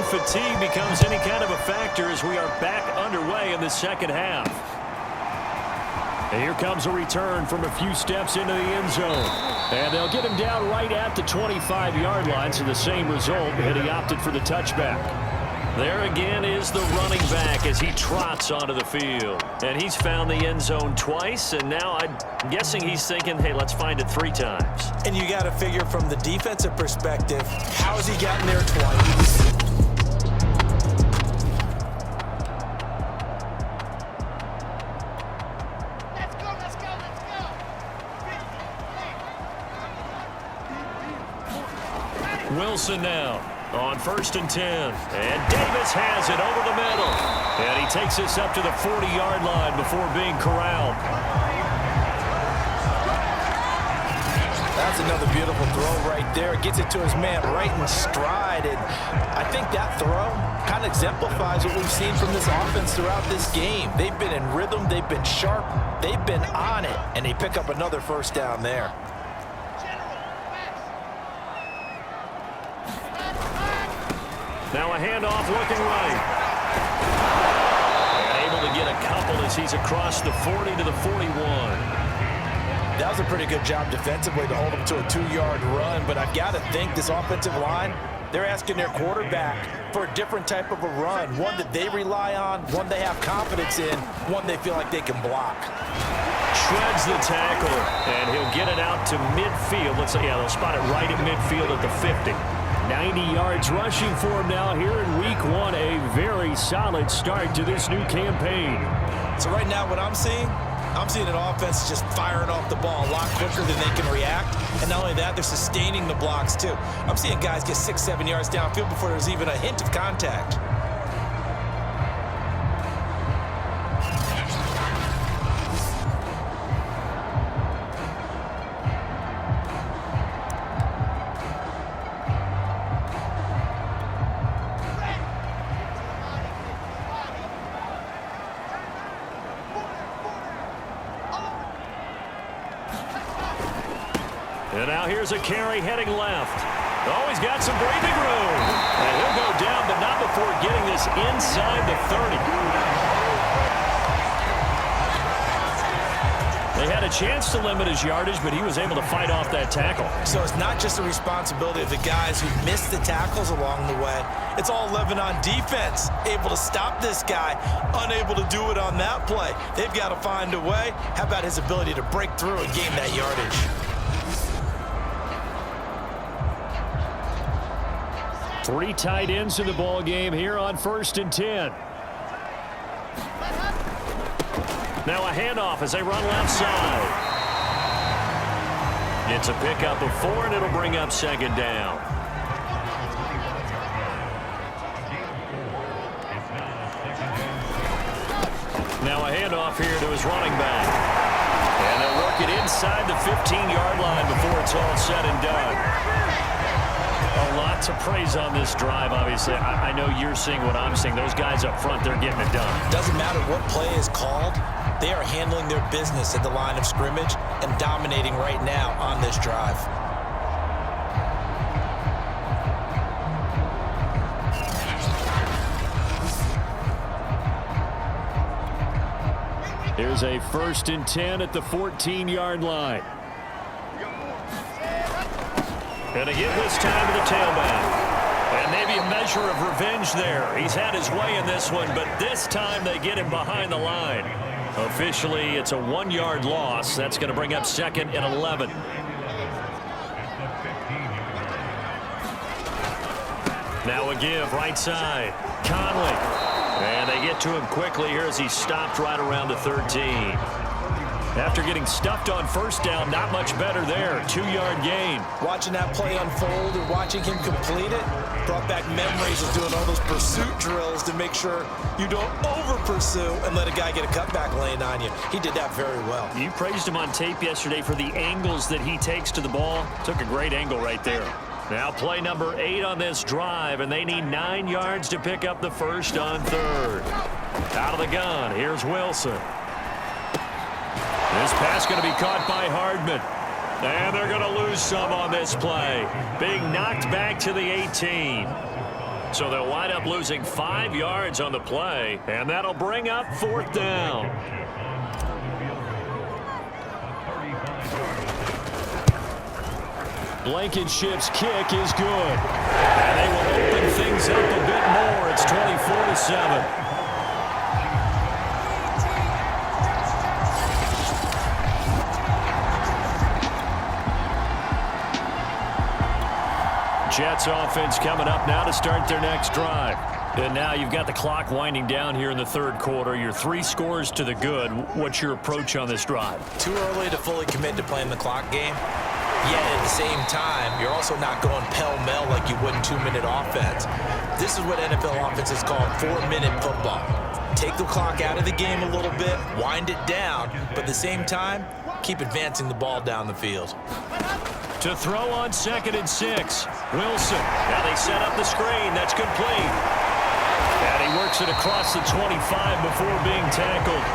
fatigue becomes any kind of a factor as we are back underway in the second half. And here comes a return from a few steps into the end zone. And they'll get him down right at the 25-yard line, so the same result, and he opted for the touchback. There again is the running back as he trots onto the field. And he's found the end zone twice, and now I'm guessing he's thinking, hey, let's find it 3 times. And you got to figure from the defensive perspective, how has he gotten there twice? Wilson now on 1st and 10. And Davis has it over the middle. And he takes this up to the 40-yard line before being corralled. That's another beautiful throw right there. Gets it to his man right in stride. And I think that throw kind of exemplifies what we've seen from this offense throughout this game. They've been in rhythm. They've been sharp. They've been on it. And they pick up another first down there. Now a handoff looking right. And able to get a couple as he's across the 40 to the 41. That was a pretty good job defensively to hold him to a 2-yard run, but I've got to think this offensive line, they're asking their quarterback for a different type of a run, one that they rely on, one they have confidence in, one they feel like they can block. Shreds the tackle, and he'll get it out to midfield. Let's say, yeah, they'll spot it right at midfield at the 50. 90 yards rushing for him now here in week 1. A very solid start to this new campaign. So right now what I'm seeing an offense just firing off the ball a lot quicker than they can react. And not only that, they're sustaining the blocks too. I'm seeing guys get 6-7 yards downfield before there's even a hint of contact. And now here's a carry heading left. Oh, he's got some breathing room. And he'll go down, but not before getting this inside the 30. They had a chance to limit his yardage, but he was able to fight off that tackle. So it's not just the responsibility of the guys who missed the tackles along the way. It's all 11 on defense, able to stop this guy, unable to do it on that play. They've got to find a way. How about his ability to break through and gain that yardage? Three tight ends in the ball game here on 1st and 10. Now a handoff as they run left side. It's a pickup of 4, and it'll bring up 2nd down. Now a handoff here to his running back. And they'll work it inside the 15-yard line before it's all said and done. A lot to praise on this drive, obviously. I know you're seeing what I'm seeing. Those guys up front, they're getting it done. Doesn't matter what play is called. They are handling their business at the line of scrimmage and dominating right now on this drive. Here's a 1st and 10 at the 14-yard line. And again this time to the tailback. And maybe a measure of revenge there. He's had his way in this one, but this time they get him behind the line. Officially, it's a 1-yard loss. That's going to bring up 2nd and 11. Now a give right side. Conley. And they get to him quickly here as he stopped right around the 13. After getting stuffed on 1st down, not much better there. 2-yard gain. Watching that play unfold and watching him complete it brought back memories of doing all those pursuit drills to make sure you don't over-pursue and let a guy get a cutback lane on you. He did that very well. You praised him on tape yesterday for the angles that he takes to the ball. Took a great angle right there. Now play number 8 on this drive, and they need 9 yards to pick up the 1st on 3rd. Out of the gun, here's Wilson. This pass going to be caught by Hardman. And they're going to lose some on this play. Being knocked back to the 18. So they'll wind up losing 5 yards on the play, and that'll bring up 4th down. Blankenship's kick is good. And they will open things up a bit more. It's 24-7. Jets offense coming up now to start their next drive. And now you've got the clock winding down here in the 3rd quarter. You're 3 scores to the good. What's your approach on this drive? Too early to fully commit to playing the clock game. Yet at the same time, you're also not going pell-mell like you would in 2-minute offense. This is what NFL offenses call 4-minute football. Take the clock out of the game a little bit, wind it down, but at the same time, keep advancing the ball down the field. To throw on 2nd and 6. Wilson. Now they set up the screen. That's complete. And he works it across the 25 before being tackled.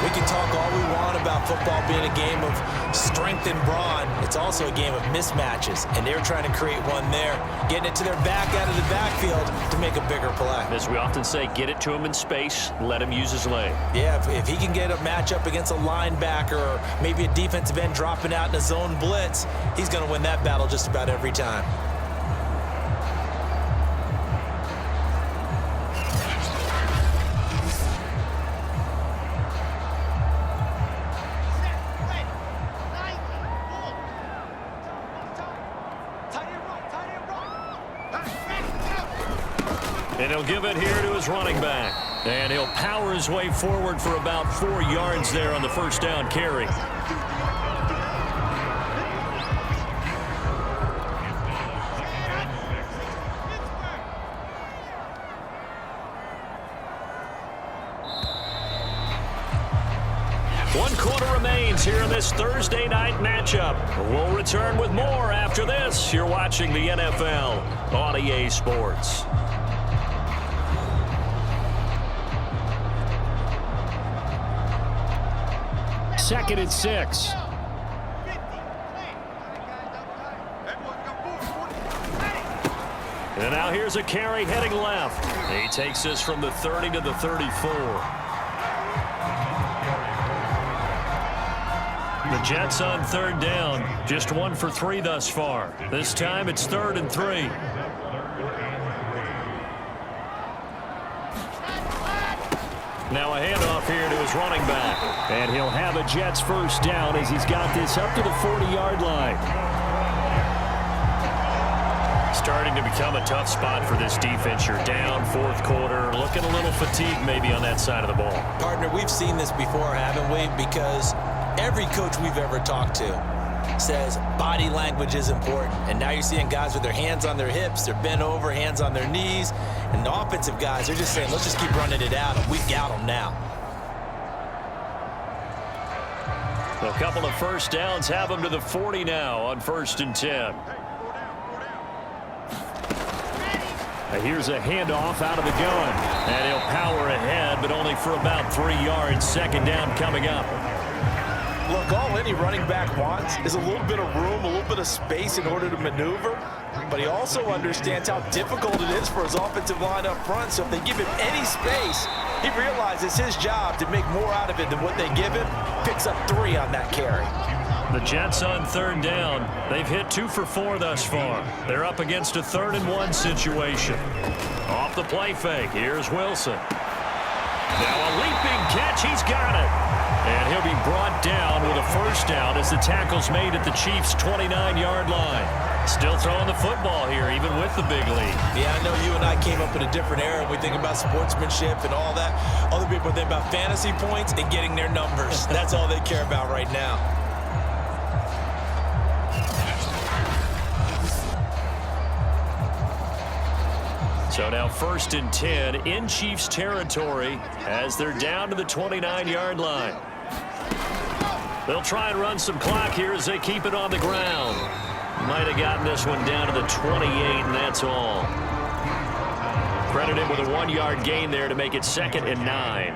We can talk all we want about football being a game of strength and brawn. It's also a game of mismatches, and they're trying to create one there, getting it to their back out of the backfield to make a bigger play. As we often say, get it to him in space, let him use his leg. Yeah, if he can get a matchup against a linebacker or maybe a defensive end dropping out in a zone blitz, he's going to win that battle just about every time. And he'll give it here to his running back. And he'll power his way forward for about 4 yards there on the 1st down carry. One quarter remains here in this Thursday night matchup. We'll return with more after this. You're watching the NFL on EA Sports. Second and 6. And now here's a carry heading left. He takes this from the 30 to the 34. The Jets on 3rd down. Just 1 for 3 thus far. This time it's 3rd and 3. Now a handoff here to his running back. And he'll have a Jets 1st down as he's got this up to the 40-yard line. Starting to become a tough spot for this defense. You're down 4th quarter, looking a little fatigued maybe on that side of the ball. Partner, we've seen this before, haven't we? Because every coach we've ever talked to says body language is important. And now you're seeing guys with their hands on their hips, they're bent over, hands on their knees. And the offensive guys are just saying, let's just keep running it out, and we've got them now. A couple of 1st downs have them to the 40 now on 1st and 10. Here's a handoff out of the gun. And he'll power ahead, but only for about 3 yards. 2nd down coming up. Look, all any running back wants is a little bit of room, a little bit of space in order to maneuver. But he also understands how difficult it is for his offensive line up front. So if they give him any space, he realizes his job to make more out of it than what they give him. Picks up 3 on that carry. The Jets on 3rd down. They've hit 2 for 4 thus far. They're up against a 3rd and 1 situation. Off the play fake. Here's Wilson. Now a leaping catch. He's got it. And he'll be brought down with a 1st down as the tackle's made at the Chiefs' 29-yard line. Still throwing the football here, even with the big lead. Yeah, I know you and I came up in a different era. We think about sportsmanship and all that. Other people think about fantasy points and getting their numbers. That's all they care about right now. So now 1st and 10 in Chiefs territory as they're down to the 29-yard line. They'll try and run some clock here as they keep it on the ground. Might have gotten this one down to the 28, and that's all. Credited with a 1-yard gain there to make it 2nd and 9.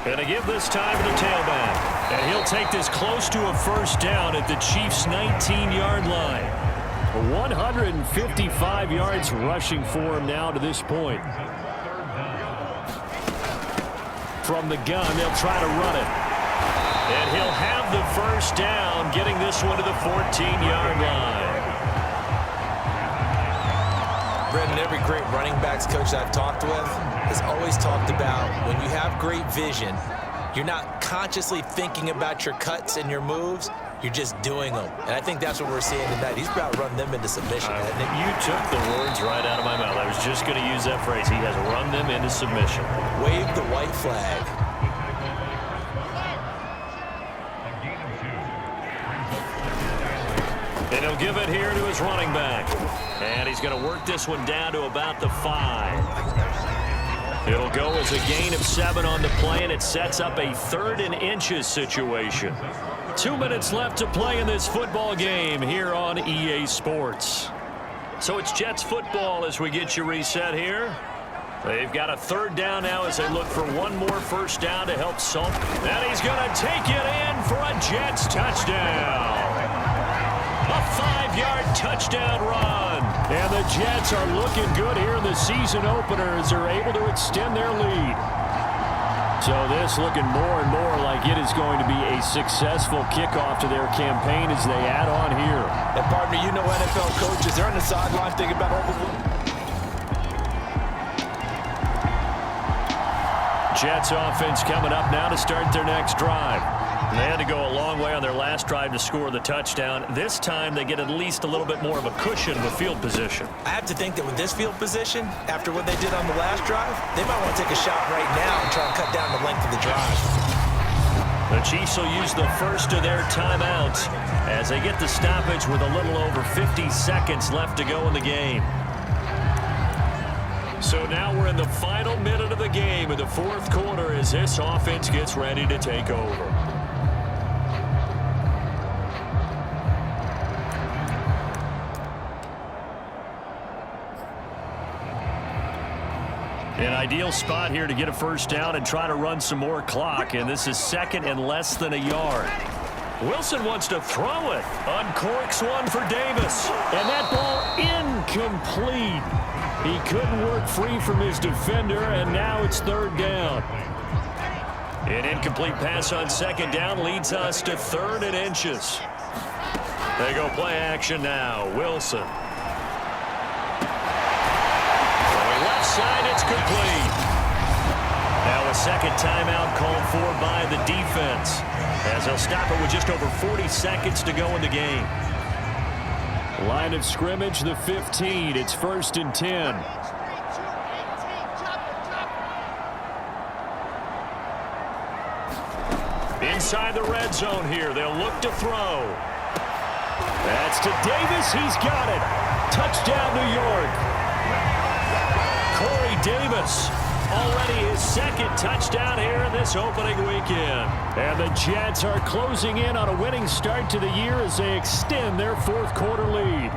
And to give this time to the tailback. And he'll take this close to a first down at the Chiefs' 19-yard line. 155 yards rushing for him now to this point. From the gun, they'll try to run it. And he'll have the first down, getting this one to the 14-yard line. Brendan, every great running backs coach I've talked with has always talked about when you have great vision, you're not consciously thinking about your cuts and your moves, you're just doing them. And I think that's what we're seeing tonight. He's about to run them into submission. You took the words right out of my mouth. I was just going to use that phrase. He has run them into submission. Wave the white flag. And he'll give it here to his running back. And he's going to work this one down to about the 5. It'll go as a gain of 7 on the play, and it sets up a 3rd and inches situation. 2 minutes left to play in this football game here on EA Sports. So it's Jets football as we get you reset here. They've got a 3rd down now as they look for one more first down to help Salt. And he's going to take it in for a Jets touchdown. A 5-yard touchdown run. And the Jets are looking good here in the season opener as they're able to extend their lead. So this looking more and more like it is going to be a successful kickoff to their campaign as they add on here. And partner, you know NFL coaches, they're on the sideline thinking about all the... Jets offense coming up now to start their next drive. They had to go a long way on their last drive to score the touchdown. This time they get at least a little bit more of a cushion of a field position. I have to think that with this field position, after what they did on the last drive, they might want to take a shot right now and try and cut down the length of the drive. The Chiefs will use the first of their timeouts as they get the stoppage with a little over 50 seconds left to go in the game. So now we're in the final minute of the game in the 4th quarter as this offense gets ready to take over. An ideal spot here to get a first down and try to run some more clock, and this is 2nd and less than a yard. Wilson wants to throw it. Uncorks one for Davis. And that ball incomplete. He couldn't work free from his defender, and now it's 3rd down. An incomplete pass on 2nd down leads us to 3rd and inches. They go play action now. Wilson. Side, it's complete. Now a 2nd timeout called for by the defense as they'll stop it with just over 40 seconds to go in the game. Line of scrimmage, the 15. It's 1st and 10. Inside the red zone here. They'll look to throw. That's to Davis. He's got it. Touchdown, New York. Corey Davis, already his 2nd touchdown here in this opening weekend. And the Jets are closing in on a winning start to the year as they extend their 4th quarter lead.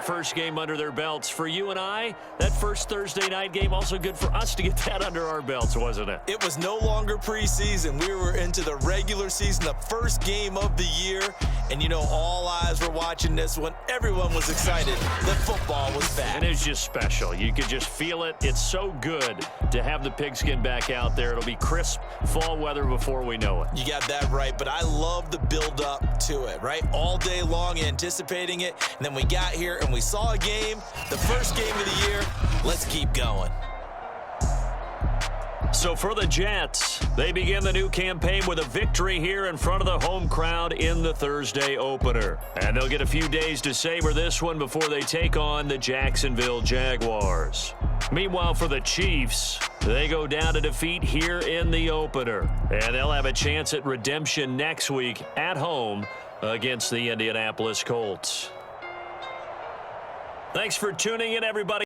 First game under their belts. For you and I, that first Thursday night game also good for us to get that under our belts, wasn't it? It was no longer preseason. We were into the regular season, the first game of the year. And, you know, all eyes were watching this one. Everyone was excited that football was back. And it was just special. You could just feel it. It's so good to have the pigskin back out there. It'll be crisp fall weather before we know it. You got that right, but I love the build-up to it, right? All day long anticipating it, and then we got here and we saw a game, the first game of the year. Let's keep going. So for the Jets, they begin the new campaign with a victory here in front of the home crowd in the Thursday opener. And they'll get a few days to savor this one before they take on the Jacksonville Jaguars. Meanwhile, for the Chiefs, they go down to defeat here in the opener. And they'll have a chance at redemption next week at home against the Indianapolis Colts. Thanks for tuning in, everybody.